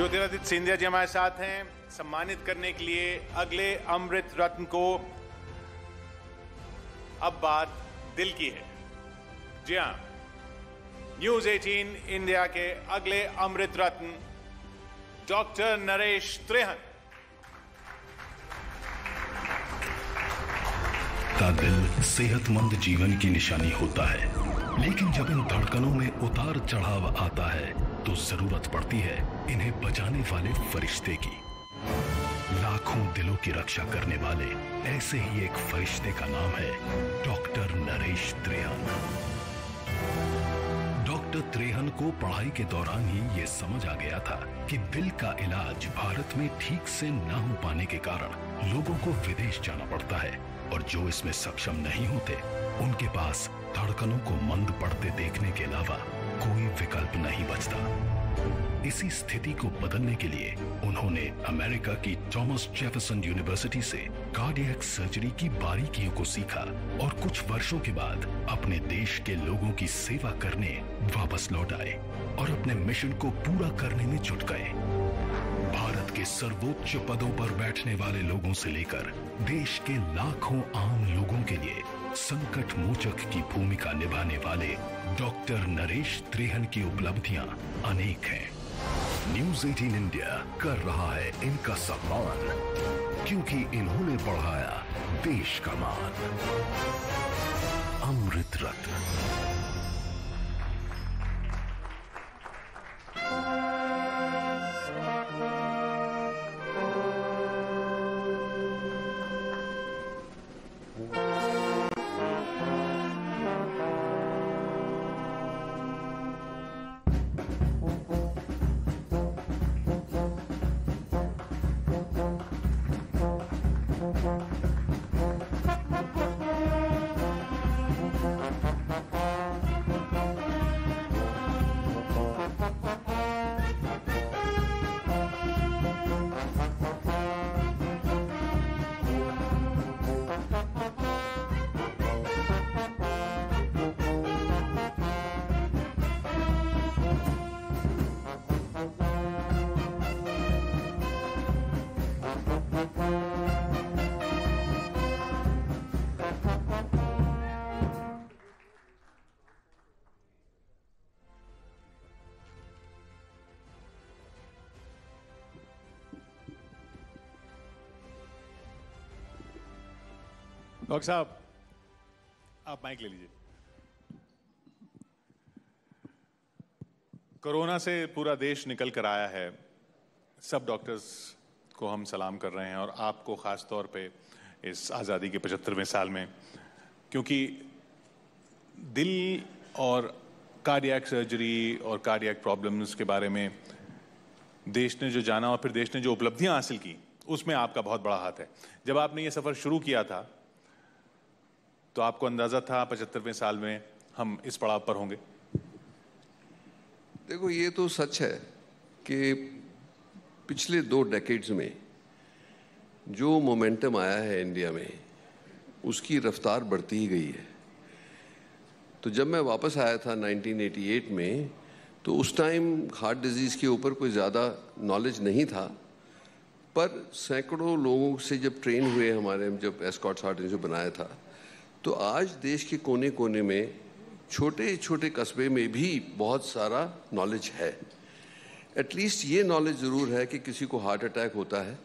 ज्योतिरादित्य सिंधिया जी हमारे साथ हैं। सम्मानित करने के लिए अगले अमृत रत्न को अब बात दिल की है। जी हां, न्यूज 18 इंडिया के अगले अमृत रत्न डॉक्टर नरेश त्रेहन का दिल सेहतमंद जीवन की निशानी होता है, लेकिन जब इन धड़कनों में उतार चढ़ाव आता है तो जरूरत पड़ती है इन्हें बचाने वाले फरिश्ते की। लाखों दिलों की रक्षा करने वाले ऐसे ही एक फरिश्ते का नाम है डॉक्टर नरेश त्रेहन। डॉक्टर त्रेहन को पढ़ाई के दौरान ही ये समझ आ गया था कि दिल का इलाज भारत में ठीक से ना हो पाने के कारण लोगों को विदेश जाना पड़ता है, और जो इसमें सक्षम नहीं होते उनके पास धड़कनों को मंद पड़ते देखने के अलावा कोई विकल्प नहीं बचता। इसी स्थिति को बदलने के लिए उन्होंने अमेरिका की थॉमस जेफरसन यूनिवर्सिटी से कार्डियक सर्जरी की बारीकियों को सीखा और कुछ वर्षों के बाद अपने देश के लोगों की सेवा करने वापस लौट आए और अपने मिशन को पूरा करने में जुट गए। भारत के सर्वोच्च पदों पर बैठने वाले लोगों से लेकर देश के लाखों आम लोगों के लिए संकट मोचक की भूमिका निभाने वाले डॉक्टर नरेश त्रेहन की उपलब्धियां अनेक हैं। न्यूज 18 इंडिया कर रहा है इनका सम्मान, क्योंकि इन्होंने बढ़ाया देश का मान। अमृत रत्न। डॉक्टर साहब, आप माइक ले लीजिए। कोरोना से पूरा देश निकल कर आया है। सब डॉक्टर्स को हम सलाम कर रहे हैं, और आपको ख़ास तौर पे इस आज़ादी के 75वें साल में, क्योंकि दिल और कार्डियक सर्जरी और कार्डियक प्रॉब्लम्स के बारे में देश ने जो जाना और फिर देश ने जो उपलब्धियां हासिल की, उसमें आपका बहुत बड़ा हाथ है। जब आपने ये सफ़र शुरू किया था तो आपको अंदाजा था 75वें साल में हम इस पड़ाव पर होंगे? देखो, ये तो सच है कि पिछले 2 डेकेड्स में जो मोमेंटम आया है इंडिया में, उसकी रफ्तार बढ़ती ही गई है। तो जब मैं वापस आया था 1988 में, तो उस टाइम हार्ट डिजीज़ के ऊपर कोई ज़्यादा नॉलेज नहीं था, पर सैकड़ों लोगों से जब ट्रेन हुए हमारे, जब एस्कॉट्स हार्ट इंस्टीट्यूट बनाया था, तो आज देश के कोने कोने में, छोटे छोटे कस्बे में भी बहुत सारा नॉलेज है। एटलीस्ट ये नॉलेज ज़रूर है कि किसी को हार्ट अटैक होता है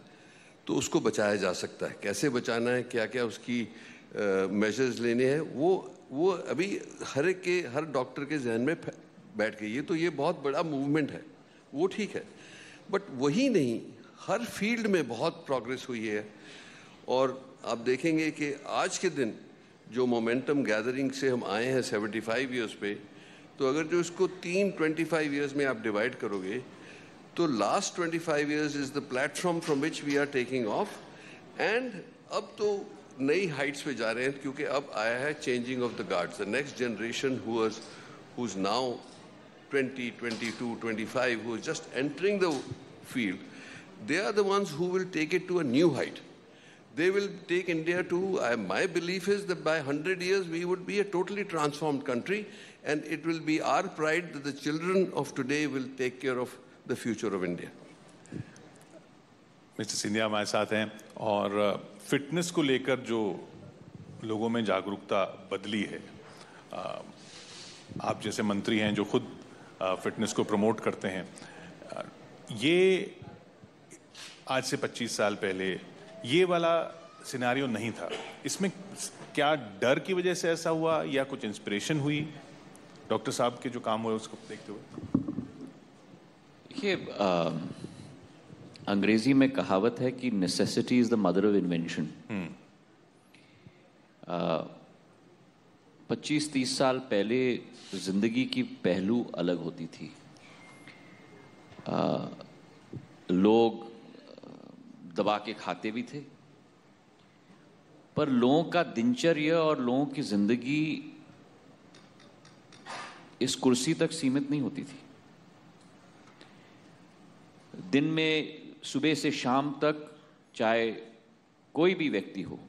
तो उसको बचाया जा सकता है, कैसे बचाना है, क्या क्या उसकी मेजर्स लेने हैं, वो अभी हर डॉक्टर के जहन में बैठ गई है। तो ये बहुत बड़ा मूवमेंट है, वो ठीक है, बट वही नहीं, हर फील्ड में बहुत प्रोग्रेस हुई है। और आप देखेंगे कि आज के दिन जो मोमेंटम गैदरिंग से हम आए हैं 75 ईयर्स पे, तो अगर जो इसको 25 ईयर्स में आप डिवाइड करोगे, तो last 25 years is the platform from which we are taking off, and अब तो नई हाइट्स पे जा रहे हैं, क्योंकि अब आया है changing of the guards. The next generation who is now 20, 22, 25, who is just entering the field, they are the ones who will take it to a new height. They will take India to, my belief is that by 100 years we would be a totally transformed country, and it will be our pride that the children of today will take care of the future of India. Mister Scindia हमारे साथ हैं और fitness को लेकर जो लोगों में जागरूकता बदली है, आप जैसे मंत्री हैं जो खुद फिटनेस को प्रमोट करते हैं, ये आज से 25 साल पहले ये वाला सिनेरियो नहीं था। इसमें क्या डर की वजह से ऐसा हुआ या कुछ इंस्पिरेशन हुई डॉक्टर साहब के जो काम हुए उसको देखते हुए? देखिए, अंग्रेजी में कहावत है कि necessity is the mother of invention. 25-30 साल पहले जिंदगी की पहलू अलग होती थी। लोग दबा के खाते भी थे, पर लोगों का दिनचर्या और लोगों की जिंदगी इस कुर्सी तक सीमित नहीं होती थी। दिन में सुबह से शाम तक चाहे कोई भी व्यक्ति हो,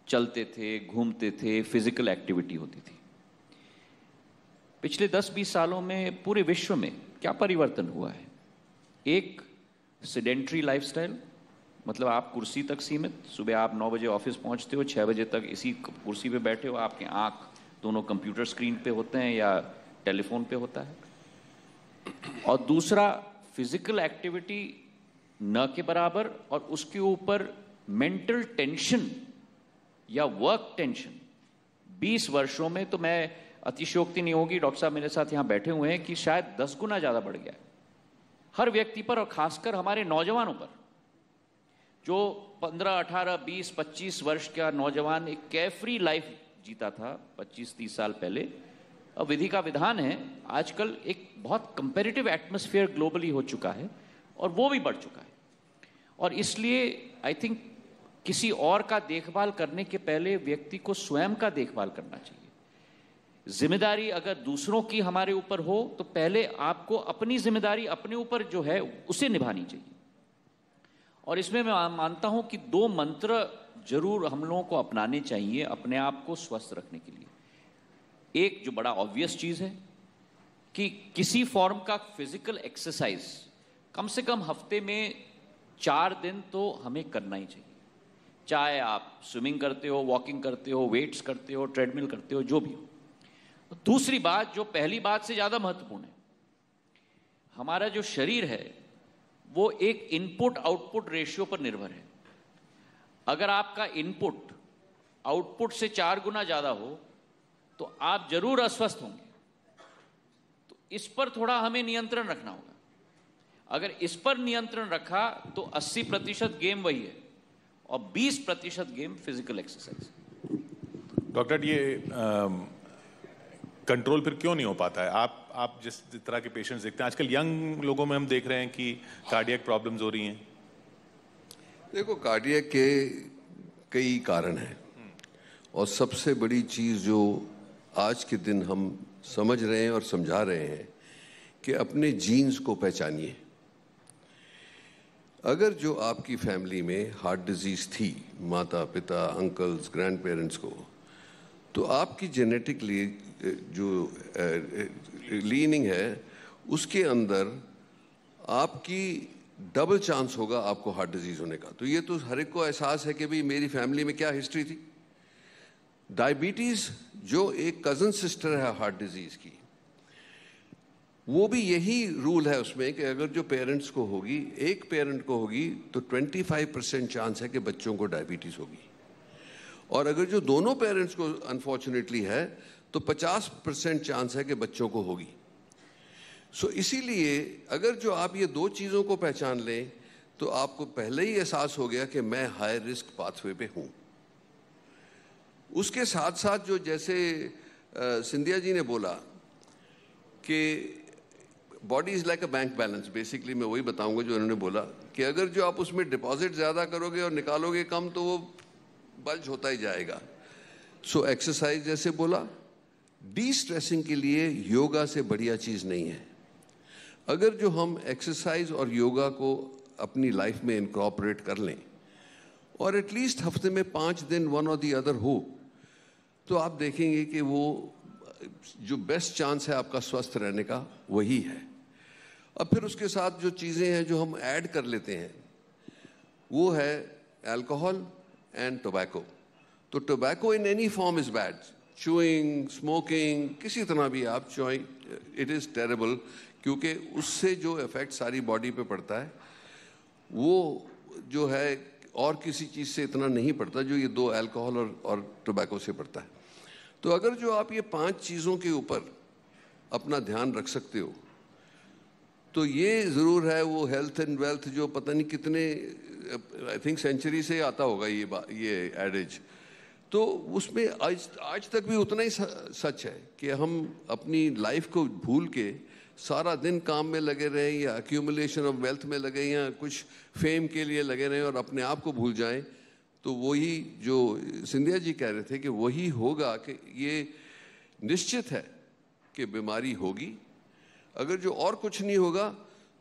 चलते थे, घूमते थे, फिजिकल एक्टिविटी होती थी। पिछले 10-20 सालों में पूरे विश्व में क्या परिवर्तन हुआ है? एक सेडेंट्री लाइफस्टाइल, मतलब आप कुर्सी तक सीमित। सुबह आप 9 बजे ऑफिस पहुंचते हो, 6 बजे तक इसी कुर्सी पे बैठे हो, आपके आंख दोनों कंप्यूटर स्क्रीन पे होते हैं या टेलीफोन पे होता है। और दूसरा, फिजिकल एक्टिविटी न के बराबर, और उसके ऊपर मेंटल टेंशन या वर्क टेंशन। 20 वर्षों में, तो मैं अतिशयोक्ति नहीं होगी, डॉक्टर साहब मेरे साथ यहां बैठे हुए हैं, कि शायद 10 गुना ज्यादा बढ़ गया है हर व्यक्ति पर, और खासकर हमारे नौजवानों पर। जो 15, 18, 20, 25 वर्ष का नौजवान एक केयरफ्री लाइफ जीता था 25-30 साल पहले, अब विधि का विधान है। आजकल एक बहुत कंपेरेटिव एटमॉस्फेयर ग्लोबली हो चुका है और वो भी बढ़ चुका है। और इसलिए आई थिंक किसी और का देखभाल करने के पहले व्यक्ति को स्वयं का देखभाल करना चाहिए। जिम्मेदारी अगर दूसरों की हमारे ऊपर हो तो पहले आपको अपनी जिम्मेदारी अपने ऊपर जो है उसे निभानी चाहिए। और इसमें मैं मानता हूं कि 2 मंत्र जरूर हम लोगों को अपनाने चाहिए अपने आप को स्वस्थ रखने के लिए। एक जो बड़ा ऑब्वियस चीज है कि किसी फॉर्म का फिजिकल एक्सरसाइज कम से कम हफ्ते में 4 दिन तो हमें करना ही चाहिए। चाहे आप स्विमिंग करते हो, वॉकिंग करते हो, वेट्स करते हो, ट्रेडमिल करते हो, जो भी हो। दूसरी बात जो पहली बात से ज्यादा महत्वपूर्ण है, हमारा जो शरीर है वो एक इनपुट आउटपुट रेशियो पर निर्भर है। अगर आपका इनपुट आउटपुट से 4 गुना ज्यादा हो तो आप जरूर अस्वस्थ होंगे। तो इस पर थोड़ा हमें नियंत्रण रखना होगा। अगर इस पर नियंत्रण रखा तो 80% गेम वही है और 20% गेम फिजिकल एक्सरसाइज। डॉक्टर, ये कंट्रोल फिर क्यों नहीं हो पाता है? आप जिस तरह के पेशेंट्स देखते हैं आजकल, यंग लोगों में हम देख रहे हैं कि कार्डियक प्रॉब्लम्स हो रही हैं। देखो, कार्डियक के कई कारण हैं और सबसे बड़ी चीज़ जो आज के दिन हम समझ रहे हैं और समझा रहे हैं कि अपने जीन्स को पहचानिए। अगर जो आपकी फैमिली में हार्ट डिजीज थी, माता पिता, अंकल्स, ग्रैंड पेरेंट्स को, तो आपकी जेनेटिकली जो लीनिंग है उसके अंदर आपकी डबल चांस होगा आपको हार्ट डिजीज होने का। तो ये तो हर एक को एहसास है कि भाई मेरी फैमिली में क्या हिस्ट्री थी। डायबिटीज जो एक कजन सिस्टर है हार्ट डिजीज की, वो भी यही रूल है उसमें कि अगर जो पेरेंट्स को होगी, एक पेरेंट को होगी, तो 25% चांस है कि बच्चों को डायबिटीज होगी। और अगर जो दोनों पेरेंट्स को अनफॉर्चुनेटली है तो 50% चांस है कि बच्चों को होगी। सो इसीलिए अगर जो आप ये 2 चीज़ों को पहचान लें तो आपको पहले ही एहसास हो गया कि मैं हाई रिस्क पाथवे पे हूँ। उसके साथ साथ जो जैसे सिंधिया जी ने बोला कि body is like a bank balance, basically मैं वही बताऊंगा जो उन्होंने बोला कि अगर जो आप उसमें डिपॉजिट ज़्यादा करोगे और निकालोगे कम तो वो बल्ज होता ही जाएगा। सो एक्सरसाइज जैसे बोला, डी स्ट्रेसिंग के लिए योगा से बढ़िया चीज़ नहीं है। अगर जो हम एक्सरसाइज और योगा को अपनी लाइफ में इनकॉर्पोरेट कर लें और एटलीस्ट हफ्ते में 5 दिन वन और दी अदर हो, तो आप देखेंगे कि वो जो बेस्ट चांस है आपका स्वस्थ रहने का वही है। अब फिर उसके साथ जो चीज़ें हैं जो हम ऐड कर लेते हैं, वो है अल्कोहल एंड टोबैको। तो tobacco in any form is bad, chewing, smoking, किसी तरह भी आप चूइंग, इट इज़ टेरेबल, क्योंकि उससे जो इफेक्ट सारी बॉडी पे पड़ता है वो जो है और किसी चीज़ से इतना नहीं पड़ता जो ये दो अल्कोहल और टोबैको से पड़ता है। तो अगर जो आप ये 5 चीज़ों के ऊपर अपना ध्यान रख सकते हो तो ये ज़रूर है वो हेल्थ एंड वेल्थ जो पता नहीं कितने, आई थिंक सेंचुरी से आता होगा ये एडेज, तो उसमें आज तक भी उतना ही सच है कि हम अपनी लाइफ को भूल के सारा दिन काम में लगे रहें या एक्यूमुलेशन ऑफ वेल्थ में लगे या कुछ फेम के लिए लगे रहें और अपने आप को भूल जाएं, तो वही जो सिंधिया जी कह रहे थे कि वही होगा कि ये निश्चित है कि बीमारी होगी। अगर जो और कुछ नहीं होगा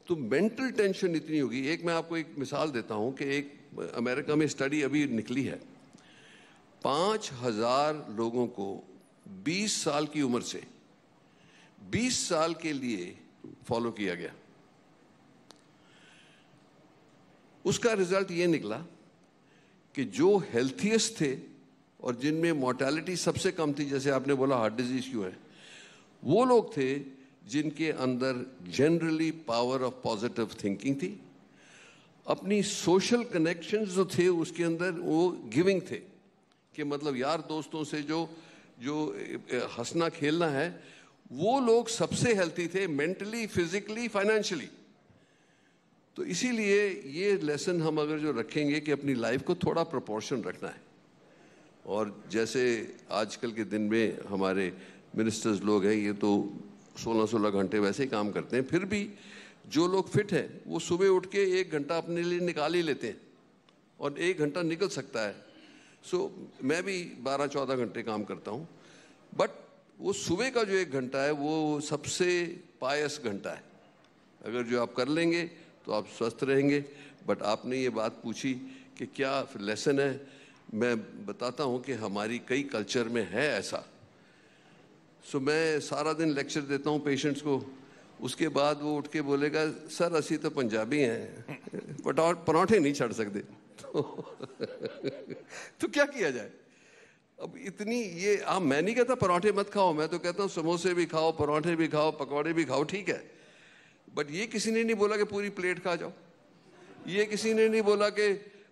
तो मेंटल टेंशन इतनी होगी। एक मैं आपको एक मिसाल देता हूं कि एक अमेरिका में स्टडी अभी निकली है, 5000 लोगों को 20 साल की उम्र से 20 साल के लिए फॉलो किया गया। उसका रिजल्ट ये निकला कि जो हेल्थीएस्ट थे और जिनमें मोर्टेलिटी सबसे कम थी, जैसे आपने बोला हार्ट डिजीज क्यों है, वो लोग थे जिनके अंदर generally power of positive thinking थी, अपनी सोशल कनेक्शंस जो थे उसके अंदर वो गिविंग थे, कि मतलब यार दोस्तों से जो हंसना खेलना है, वो लोग सबसे हेल्थी थे मेंटली, फिजिकली, फाइनेंशियली। तो इसीलिए ये लेसन हम अगर जो रखेंगे कि अपनी लाइफ को थोड़ा प्रोपोर्शन रखना है। और जैसे आजकल के दिन में हमारे मिनिस्टर्स लोग हैं, ये तो 16-16 घंटे वैसे ही काम करते हैं, फिर भी जो लोग फिट हैं वो सुबह उठ के 1 घंटा अपने लिए निकाल ही लेते हैं और 1 घंटा निकल सकता है। सो मैं भी 12-14 घंटे काम करता हूँ, बट वो सुबह का जो 1 घंटा है वो सबसे पायस घंटा है। अगर जो आप कर लेंगे तो आप स्वस्थ रहेंगे। बट आपने ये बात पूछी कि क्या लेसन है, मैं बताता हूँ कि हमारी कई कल्चर में है ऐसा। सो मैं सारा दिन लेक्चर देता हूँ पेशेंट्स को, उसके बाद वो उठ के बोलेगा सर असी तो पंजाबी हैं पराठे नहीं छड़ सकते। तो क्या किया जाए? अब इतनी ये मैं नहीं कहता पराठे मत खाओ, मैं तो कहता हूँ समोसे भी खाओ, पराठे भी खाओ, पकौड़े भी खाओ, ठीक है, बट ये किसी ने नहीं बोला कि पूरी प्लेट खा जाओ। ये किसी ने नहीं बोला कि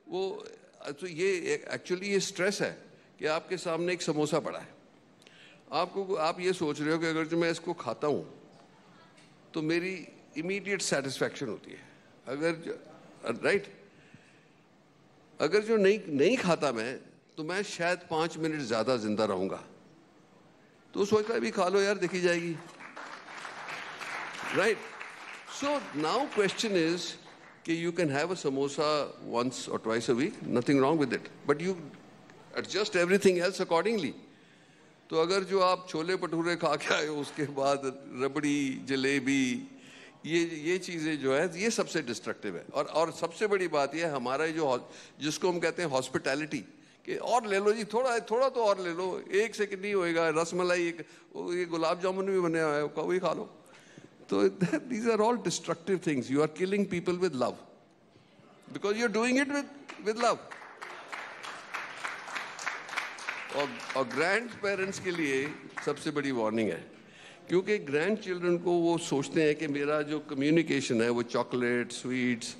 वो, तो ये एक्चुअली ये स्ट्रेस है कि आपके सामने एक समोसा पड़ा है, आप ये सोच रहे हो कि अगर जो मैं इसको खाता हूँ तो मेरी इमीडिएट सेटिस्फैक्शन होती है। राइट, अगर जो नहीं खाता मैं तो मैं शायद 5 मिनट ज़्यादा जिंदा रहूँगा। तो सोचता है भी खा लो यार, देखी जाएगी। Right, so now question is कि you can have a samosa once or twice a week, nothing wrong with it, but you adjust everything else accordingly. तो अगर जो आप छोले भटूरे खा के आए हो उसके बाद रबड़ी, जलेबी, ये चीज़ें जो है ये सबसे डिस्ट्रक्टिव है। और सबसे बड़ी बात ये है हमारा जो जिसको हम कहते हैं हॉस्पिटैलिटी, कि और ले लो जी, थोड़ा तो और ले लो, एक से नहीं होएगा, रसमलाई, ये गुलाब जामुन भी बने हुआ है, वही खा लो। तो these are all destructive things. You are killing people with love because you are doing it with love. और ग्रैंड पेरेंट्स के लिए सबसे बड़ी वार्निंग है, क्योंकि ग्रैंड चिल्ड्रन को वो सोचते हैं कि मेरा जो कम्युनिकेशन है वो चॉकलेट, स्वीट्स,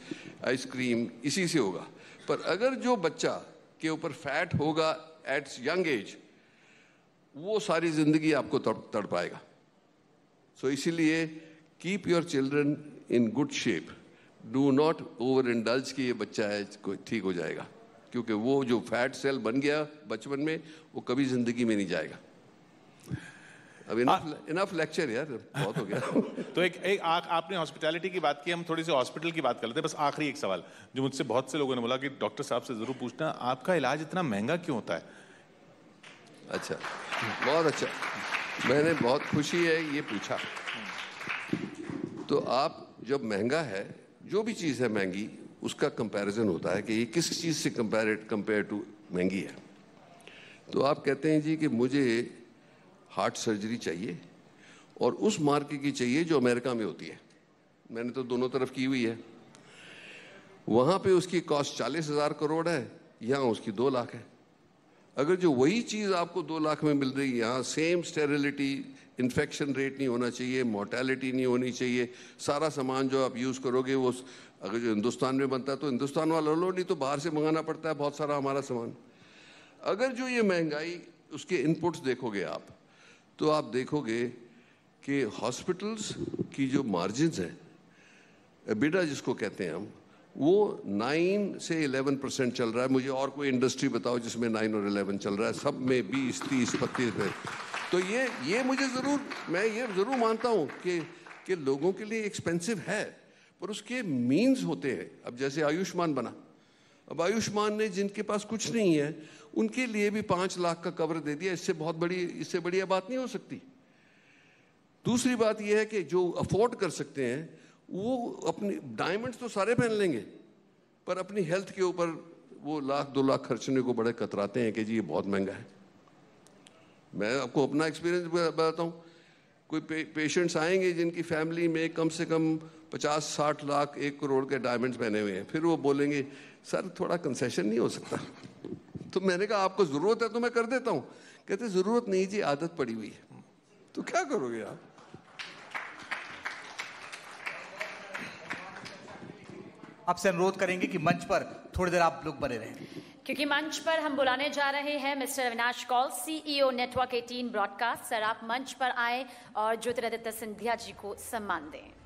आइसक्रीम इसी से होगा। पर अगर जो बच्चा के ऊपर फैट होगा एट यंग एज, वो सारी ज़िंदगी आपको तड़पाएगा। सो इसीलिए keep your children in good shape, do not over indulge कि ये बच्चा है ठीक हो जाएगा, क्योंकि वो जो फैट सेल बन गया बचपन में वो कभी जिंदगी में नहीं जाएगा। अब इनफ लेक्चर यार, बहुत हो गया। तो एक आपने हॉस्पिटैलिटी की बात की, हम थोड़ी सी हॉस्पिटल की बात कर लेते हैं। बस आखिरी एक सवाल जो मुझसे बहुत से लोगों ने बोला कि डॉक्टर साहब से जरूर पूछना, आपका इलाज इतना महंगा क्यों होता है? अच्छा, बहुत अच्छा, मैंने बहुत खुशी है ये पूछा। तो आप जब महंगा है, जो भी चीज़ है महंगी, उसका कंपैरिजन होता है कि ये किस चीज़ से कंपेयर टू महंगी है। तो आप कहते हैं जी कि मुझे हार्ट सर्जरी चाहिए और उस मार्के की चाहिए जो अमेरिका में होती है। मैंने तो दोनों तरफ की हुई है। वहाँ पे उसकी कॉस्ट 40,000 करोड़ है, यहाँ उसकी 2 लाख है। अगर जो वही चीज़ आपको 2 लाख में मिल रही है, यहाँ सेम स्टेरिलिटी, इन्फेक्शन रेट नहीं होना चाहिए, मोर्टेलिटी नहीं होनी चाहिए, सारा सामान जो आप यूज़ करोगे वो अगर जो हिंदुस्तान में बनता है तो हिंदुस्तान वाला लो, नहीं तो बाहर से मंगाना पड़ता है बहुत सारा हमारा सामान। अगर जो ये महंगाई उसके इनपुट्स देखोगे आप, तो आप देखोगे कि हॉस्पिटल्स की जो मार्जिन्स हैं, एबिटा जिसको कहते हैं हम, वो 9 से 11% चल रहा है। मुझे और कोई इंडस्ट्री बताओ जिसमें 9 और 11 चल रहा है, सब में 20, 30, 32 पे। तो ये मुझे मैं ये ज़रूर मानता हूँ कि लोगों के लिए एक्सपेंसिव है, पर उसके मीन्स होते हैं। अब जैसे आयुष्मान बना, अब आयुष्मान ने जिनके पास कुछ नहीं है उनके लिए भी 5 लाख का कवर दे दिया। इससे बढ़िया बात नहीं हो सकती। दूसरी बात यह है कि जो अफोर्ड कर सकते हैं वो अपने डायमंड्स तो सारे पहन लेंगे, पर अपनी हेल्थ के ऊपर वो 1 लाख 2 लाख खर्चने को बड़े कतराते हैं कि जी ये बहुत महंगा है। मैं आपको अपना एक्सपीरियंस बताता हूँ। कोई पेशेंट्स आएंगे जिनकी फैमिली में कम से कम 50-60 लाख 1 करोड़ के डायमंड्स पहने हुए हैं, फिर वो बोलेंगे सर थोड़ा कंसेशन नहीं हो सकता। तो मैंने कहा आपको ज़रूरत है तो मैं कर देता हूँ। कहते ज़रूरत नहीं जी, आदत पड़ी हुई है। तो क्या करोगे आप? आपसे अनुरोध करेंगे कि मंच पर थोड़ी देर आप लोग बने रहें, क्योंकि मंच पर हम बुलाने जा रहे हैं mister Avinash Kaul, CEO network 18 broadcast. Sir आप मंच पर आए और ज्योतिरादित्य सिंधिया जी को सम्मान दें।